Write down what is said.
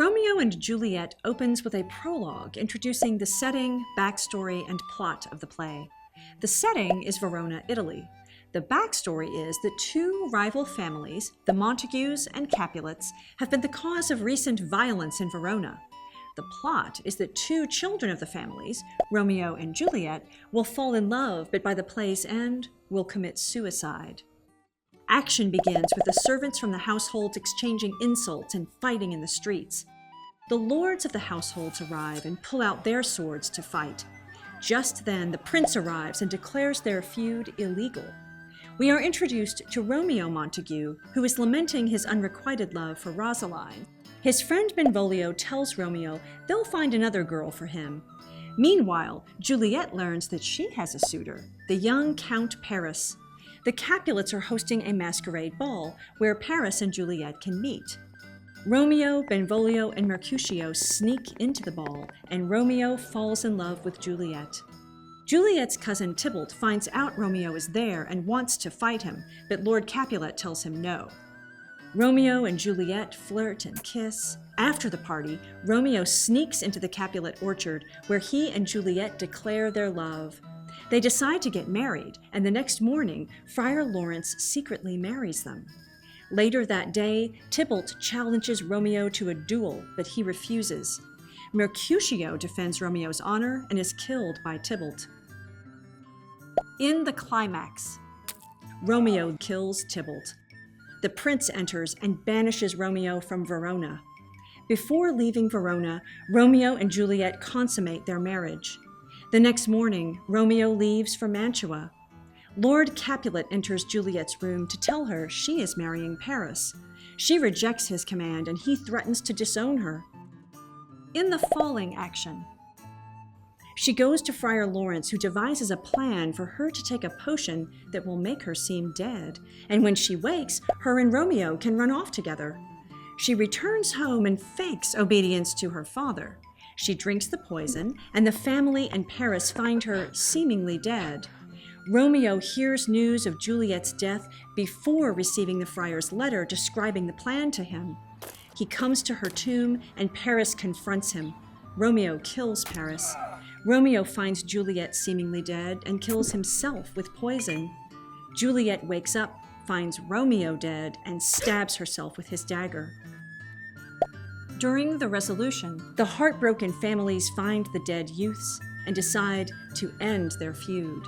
Romeo and Juliet opens with a prologue introducing the setting, backstory, and plot of the play. The setting is Verona, Italy. The backstory is that two rival families, the Montagues and Capulets, have been the cause of recent violence in Verona. The plot is that two children of the families, Romeo and Juliet, will fall in love, but by the play's end will commit suicide. Action begins with the servants from the households exchanging insults and fighting in the streets. The lords of the households arrive and pull out their swords to fight. Just then, the prince arrives and declares their feud illegal. We are introduced to Romeo Montague, who is lamenting his unrequited love for Rosaline. His friend Benvolio tells Romeo they'll find another girl for him. Meanwhile, Juliet learns that she has a suitor, the young Count Paris. The Capulets are hosting a masquerade ball where Paris and Juliet can meet. Romeo, Benvolio, and Mercutio sneak into the ball, and Romeo falls in love with Juliet. Juliet's cousin Tybalt finds out Romeo is there and wants to fight him, but Lord Capulet tells him no. Romeo and Juliet flirt and kiss. After the party, Romeo sneaks into the Capulet orchard where he and Juliet declare their love. They decide to get married, and the next morning, Friar Lawrence secretly marries them. Later that day, Tybalt challenges Romeo to a duel, but he refuses. Mercutio defends Romeo's honor and is killed by Tybalt. In the climax, Romeo kills Tybalt. The prince enters and banishes Romeo from Verona. Before leaving Verona, Romeo and Juliet consummate their marriage. The next morning, Romeo leaves for Mantua. Lord Capulet enters Juliet's room to tell her she is marrying Paris. She rejects his command and he threatens to disown her. In the falling action, she goes to Friar Lawrence, who devises a plan for her to take a potion that will make her seem dead, and when she wakes, her and Romeo can run off together. She returns home and fakes obedience to her father. She drinks the poison, and the family and Paris find her seemingly dead. Romeo hears news of Juliet's death before receiving the friar's letter describing the plan to him. He comes to her tomb, and Paris confronts him. Romeo kills Paris. Romeo finds Juliet seemingly dead and kills himself with poison. Juliet wakes up, finds Romeo dead, and stabs herself with his dagger. During the resolution, the heartbroken families find the dead youths and decide to end their feud.